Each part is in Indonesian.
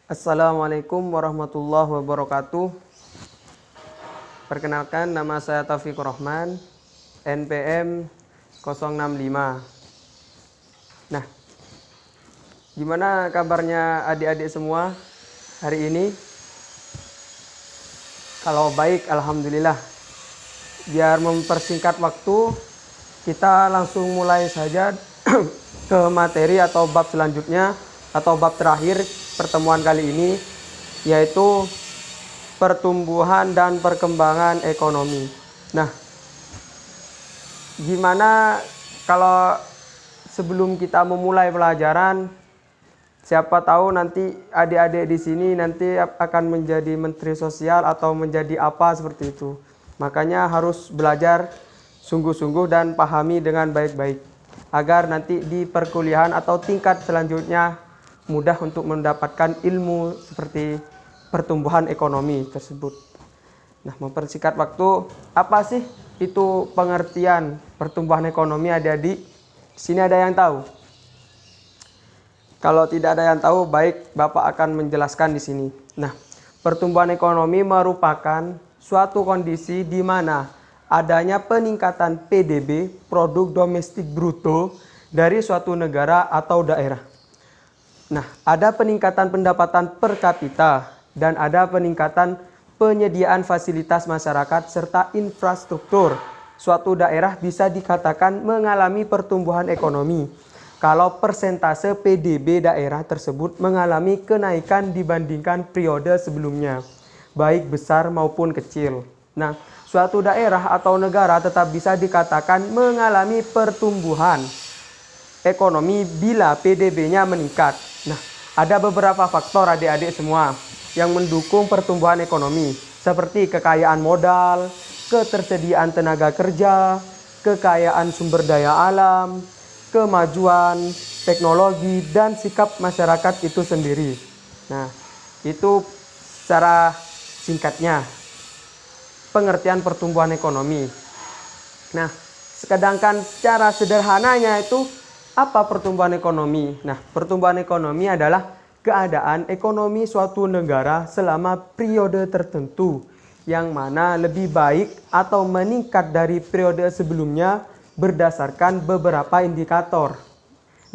Assalamualaikum warahmatullahi wabarakatuh. Perkenalkan, nama saya Taufikur Rahman, NPM 065. Nah, gimana kabarnya adik-adik semua hari ini? Kalau baik, alhamdulillah. Biar mempersingkat waktu, kita langsung mulai saja ke materi atau bab selanjutnya atau bab terakhir pertemuan kali ini, yaitu pertumbuhan dan perkembangan ekonomi. Nah, gimana kalau sebelum kita memulai pelajaran, siapa tahu nanti adik-adik di sini nanti akan menjadi menteri sosial atau menjadi apa seperti itu. Makanya harus belajar sungguh-sungguh dan pahami dengan baik-baik agar nanti di perkuliahan atau tingkat selanjutnya mudah untuk mendapatkan ilmu seperti pertumbuhan ekonomi tersebut. Nah, mempersingkat waktu, apa sih itu pengertian pertumbuhan ekonomi adik-adik? Di sini ada yang tahu? Kalau tidak ada yang tahu, baik Bapak akan menjelaskan di sini. Nah, pertumbuhan ekonomi merupakan suatu kondisi di mana adanya peningkatan PDB, produk domestik bruto, dari suatu negara atau daerah. Nah, ada peningkatan pendapatan per kapita dan ada peningkatan penyediaan fasilitas masyarakat serta infrastruktur. Suatu daerah bisa dikatakan mengalami pertumbuhan ekonomi kalau persentase PDB daerah tersebut mengalami kenaikan dibandingkan periode sebelumnya, baik besar maupun kecil. Nah, suatu daerah atau negara tetap bisa dikatakan mengalami pertumbuhan ekonomi bila PDB-nya meningkat. Nah, ada beberapa faktor adik-adik semua yang mendukung pertumbuhan ekonomi, seperti kekayaan modal, ketersediaan tenaga kerja, kekayaan sumber daya alam, kemajuan teknologi, dan sikap masyarakat itu sendiri. Nah, itu secara singkatnya pengertian pertumbuhan ekonomi. Nah, sedangkan secara sederhananya itu apa pertumbuhan ekonomi? Nah, pertumbuhan ekonomi adalah keadaan ekonomi suatu negara selama periode tertentu yang mana lebih baik atau meningkat dari periode sebelumnya berdasarkan beberapa indikator.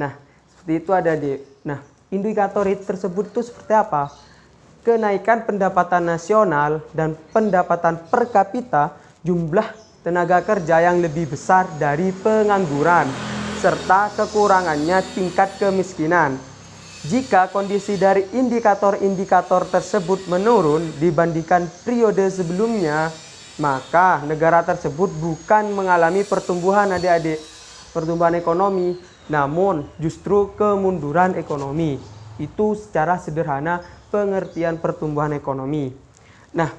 Nah, seperti itu ada di. Nah, indikator tersebut itu seperti apa? Kenaikan pendapatan nasional dan pendapatan per kapita, jumlah tenaga kerja yang lebih besar dari pengangguran, serta kekurangannya tingkat kemiskinan. Jika kondisi dari indikator-indikator tersebut menurun dibandingkan periode sebelumnya, maka negara tersebut bukan mengalami pertumbuhan adik-adik, pertumbuhan ekonomi, namun justru kemunduran ekonomi. Itu secara sederhana pengertian pertumbuhan ekonomi. Nah,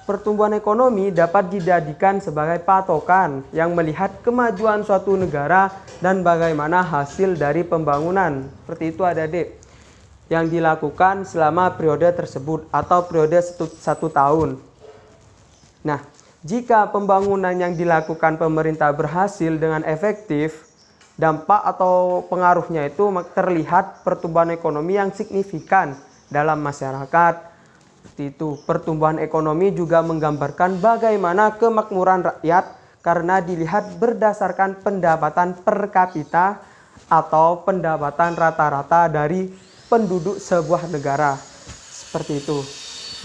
pertumbuhan ekonomi dapat dijadikan sebagai patokan yang melihat kemajuan suatu negara dan bagaimana hasil dari pembangunan. Seperti itu adik-adik, yang dilakukan selama periode tersebut atau periode 1 tahun. Nah, jika pembangunan yang dilakukan pemerintah berhasil dengan efektif, dampak atau pengaruhnya itu terlihat pertumbuhan ekonomi yang signifikan dalam masyarakat. Seperti itu, pertumbuhan ekonomi juga menggambarkan bagaimana kemakmuran rakyat karena dilihat berdasarkan pendapatan per kapita atau pendapatan rata-rata dari penduduk sebuah negara. Seperti itu.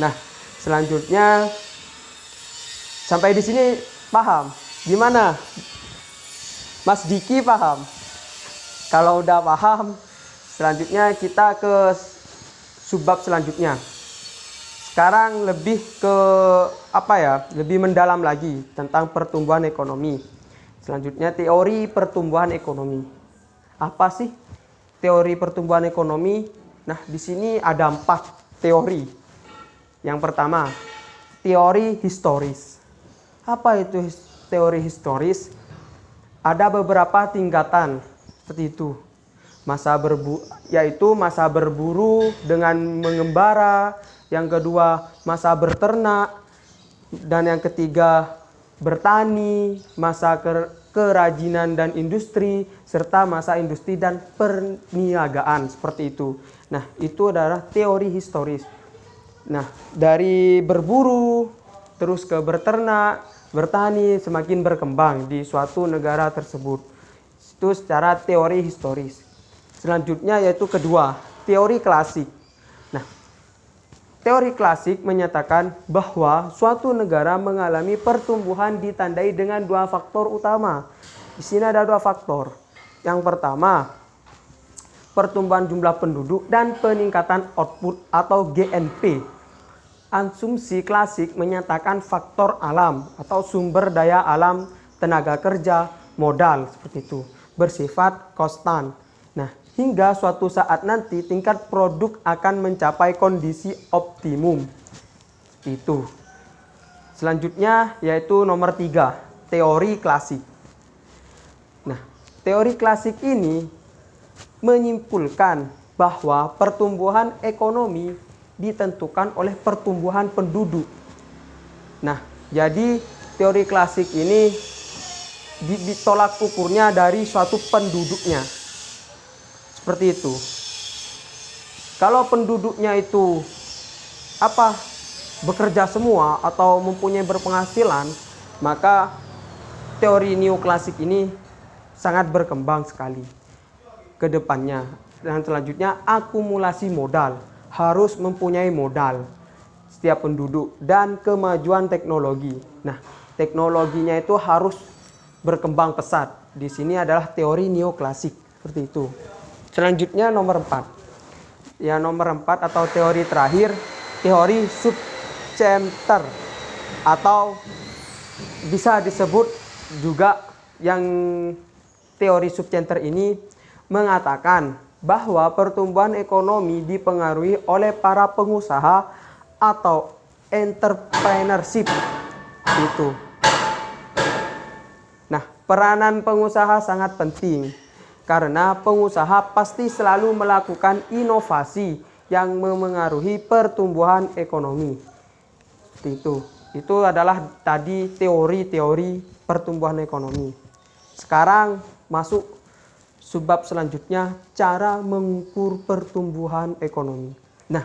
Nah, selanjutnya sampai di sini paham? Gimana? Mas Diki paham? Kalau udah paham, selanjutnya kita ke subbab selanjutnya. Sekarang lebih ke lebih mendalam lagi tentang pertumbuhan ekonomi. Selanjutnya teori pertumbuhan ekonomi. Apa sih teori pertumbuhan ekonomi? Nah, di sini ada 4 teori. Yang pertama, teori historis. Apa itu teori historis? Ada beberapa tingkatan seperti itu. Yaitu masa berburu dengan mengembara, yang kedua masa berternak, dan yang ketiga bertani, masa kerajinan dan industri, serta masa industri dan perniagaan, seperti itu. Nah, itu adalah teori historis. Nah, dari berburu, terus ke berternak, bertani, semakin berkembang di suatu negara tersebut. Itu secara teori historis. Selanjutnya yaitu kedua, teori klasik. Nah, teori klasik menyatakan bahwa suatu negara mengalami pertumbuhan ditandai dengan dua faktor utama. Di sini ada dua faktor. Yang pertama, pertumbuhan jumlah penduduk dan peningkatan output atau GNP. Asumsi klasik menyatakan faktor alam atau sumber daya alam, tenaga kerja, modal, seperti itu, bersifat konstan. Nah, hingga suatu saat nanti tingkat produk akan mencapai kondisi optimum. Itu. Selanjutnya yaitu nomor 3, teori klasik. Nah, teori klasik ini menyimpulkan bahwa pertumbuhan ekonomi ditentukan oleh pertumbuhan penduduk. Nah, jadi teori klasik ini ditolak ukurnya dari suatu penduduknya. Seperti itu. Kalau penduduknya itu bekerja semua atau mempunyai berpenghasilan, maka teori neoklasik ini sangat berkembang sekali ke depannya. Dan selanjutnya akumulasi modal, harus mempunyai modal setiap penduduk, dan kemajuan teknologi. Nah, teknologinya itu harus berkembang pesat. Di sini adalah teori neoklasik, seperti itu. Selanjutnya nomor 4. Ya, nomor 4 atau teori terakhir, teori subcenter atau bisa disebut juga yang teori subcenter ini mengatakan bahwa pertumbuhan ekonomi dipengaruhi oleh para pengusaha atau entrepreneurship itu. Nah, peranan pengusaha sangat penting. Karena pengusaha pasti selalu melakukan inovasi yang memengaruhi pertumbuhan ekonomi. Itu adalah tadi teori-teori pertumbuhan ekonomi. Sekarang masuk subbab selanjutnya, cara mengukur pertumbuhan ekonomi. Nah,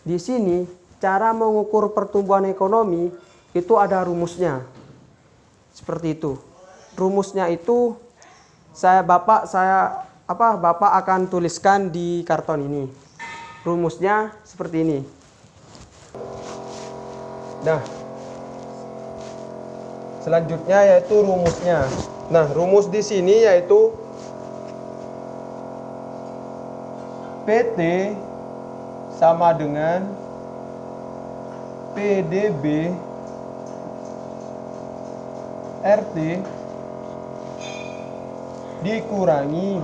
di sini cara mengukur pertumbuhan ekonomi itu ada rumusnya. Seperti itu. Rumusnya itu Bapak akan tuliskan di karton ini. Rumusnya seperti ini. Nah, selanjutnya yaitu rumusnya. Nah, rumus di sini yaitu PT sama dengan PDB RT dikurangi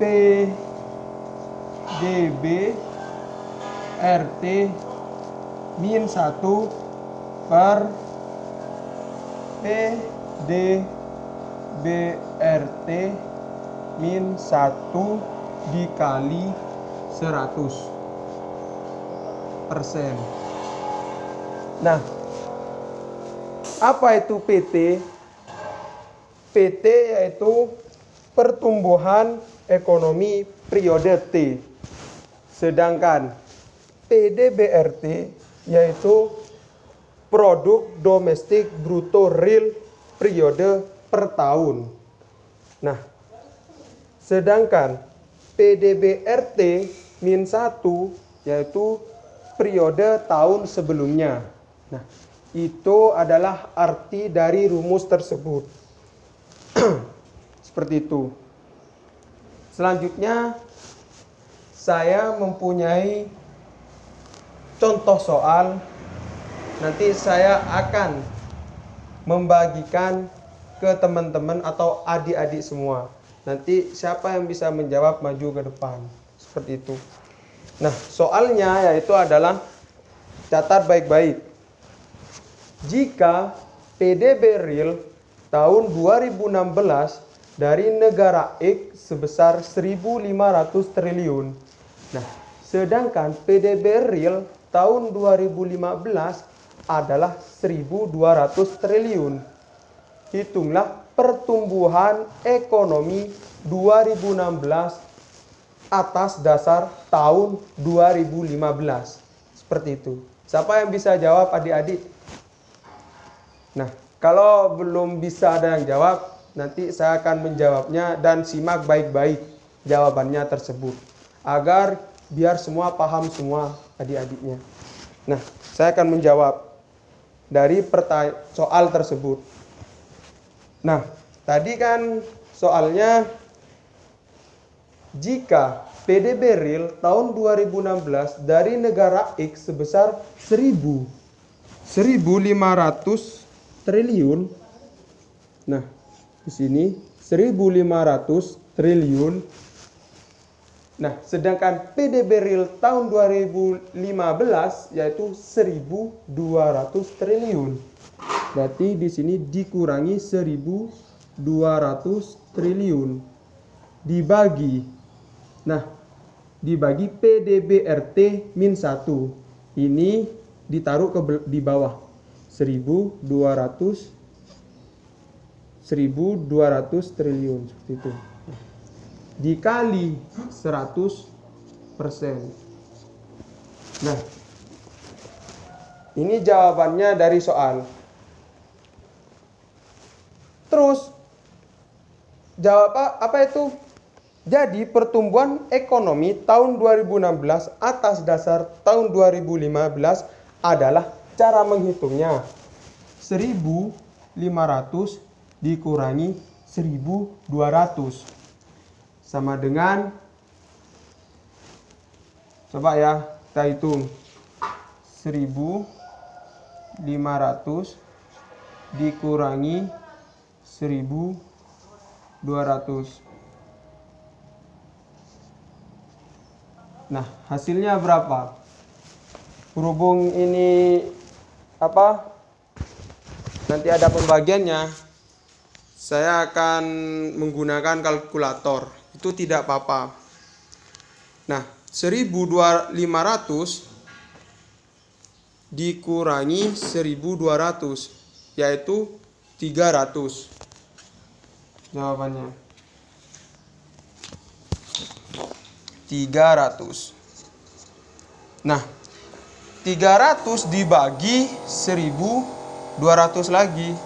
PDB RT min 1 per PDB RT min 1 dikali 100%. Nah, apa itu PT? PT yaitu pertumbuhan ekonomi periode T. Sedangkan PDBRT yaitu produk domestik bruto real periode per tahun. Nah, sedangkan PDBRT min 1 yaitu periode tahun sebelumnya. Nah, itu adalah arti dari rumus tersebut. Seperti itu. Selanjutnya saya mempunyai contoh soal. Nanti saya akan membagikan ke teman-teman atau adik-adik semua. Nanti siapa yang bisa menjawab maju ke depan. Seperti itu. Nah, soalnya yaitu adalah, catat baik-baik. Jika PDB real tahun 2016 dari negara X sebesar 1.500 triliun. Nah, sedangkan PDB real tahun 2015 adalah 1.200 triliun. Hitunglah pertumbuhan ekonomi 2016 atas dasar tahun 2015. Seperti itu. Siapa yang bisa jawab adik-adik? Nah, kalau belum bisa ada yang jawab, nanti saya akan menjawabnya dan simak baik-baik jawabannya tersebut. Agar biar semua paham semua adik-adiknya. Nah, saya akan menjawab dari soal tersebut. Nah, tadi kan soalnya jika PDB real tahun 2016 dari negara X sebesar 1.500 triliun. Nah, di sini 1.500 triliun. Nah, sedangkan PDB real tahun 2015 yaitu 1.200 triliun. Berarti di sini dikurangi 1.200 triliun dibagi. Nah, dibagi PDB-RT min 1. Ini ditaruh di bawah. 1.200 triliun seperti itu. Dikali 100%. Nah, ini jawabannya dari soal. Terus jawab apa itu? Jadi pertumbuhan ekonomi tahun 2016 atas dasar tahun 2015 adalah cara menghitungnya 1.500 dikurangi 1.200 sama dengan, coba ya kita hitung, 1.500 dikurangi 1.200. Nah, hasilnya berapa? Berhubung ini nanti ada pembagiannya, saya akan menggunakan kalkulator. Itu tidak apa-apa. Nah, 1.500 dikurangi 1.200 yaitu 300. Jawabannya 300. Nah, 300 dibagi 1.200 lagi.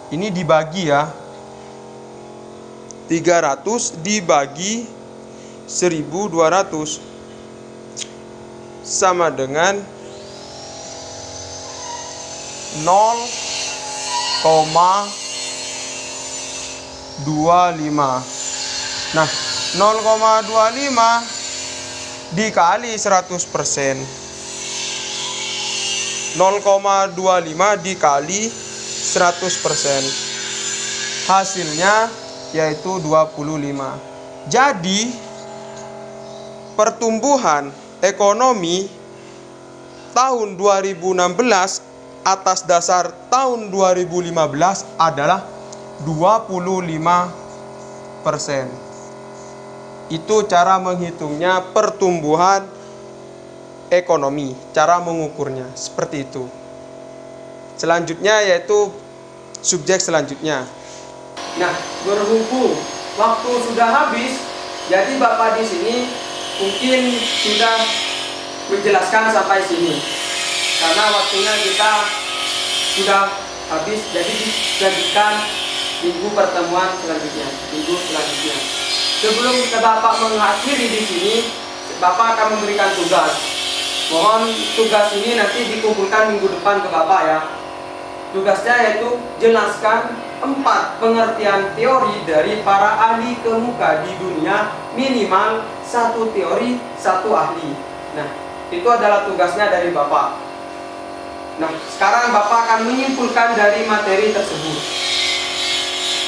Ini dibagi ya. 300 dibagi 1.200 sama dengan 0,25. Nah, 0,25 dikali 100%. 0,25 dikali 100%. Hasilnya yaitu 25. Jadi pertumbuhan ekonomi tahun 2016 atas dasar tahun 2015 adalah 25%. Itu cara menghitungnya pertumbuhan ekonomi, cara mengukurnya seperti itu. Selanjutnya yaitu subjek selanjutnya. Nah, berhubung waktu sudah habis, jadi Bapak di sini mungkin sudah menjelaskan sampai sini. Karena waktunya kita sudah habis, jadi dilanjutkan minggu pertemuan selanjutnya, minggu selanjutnya. Sebelum Bapak mengakhiri di sini, Bapak akan memberikan tugas. Mohon tugas ini nanti dikumpulkan minggu depan ke Bapak ya. Tugasnya yaitu jelaskan 4 pengertian teori dari para ahli kemuka di dunia, minimal 1 teori, 1 ahli. Nah, itu adalah tugasnya dari Bapak. Nah, sekarang Bapak akan menyimpulkan dari materi tersebut.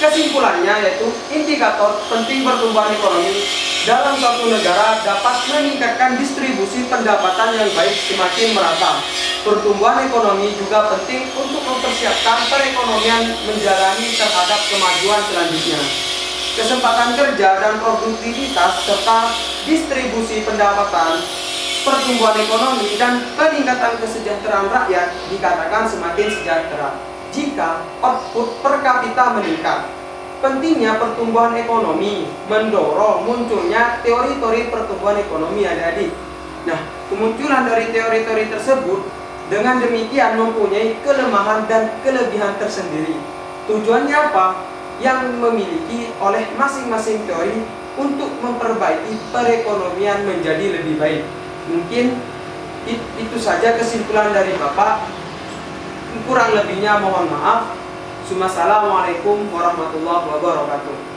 Kesimpulannya yaitu indikator penting pertumbuhan ekonomi dalam suatu negara dapat meningkatkan distribusi pendapatan yang baik semakin merata. Pertumbuhan ekonomi juga penting untuk mempersiapkan perekonomian menjalani terhadap kemajuan selanjutnya. Kesempatan kerja dan produktivitas serta distribusi pendapatan, pertumbuhan ekonomi dan peningkatan kesejahteraan rakyat dikatakan semakin sejahtera. jika output per kapita meningkat. Pentingnya pertumbuhan ekonomi mendorong munculnya teori-teori pertumbuhan ekonomi adik-adik. Nah, kemunculan dari teori-teori tersebut dengan demikian mempunyai kelemahan dan kelebihan tersendiri. Tujuannya apa? Yang memiliki oleh masing-masing teori untuk memperbaiki perekonomian menjadi lebih baik. Mungkin itu saja kesimpulan dari Bapak. Kurang lebihnya mohon maaf. Assalamualaikum warahmatullahi wabarakatuh.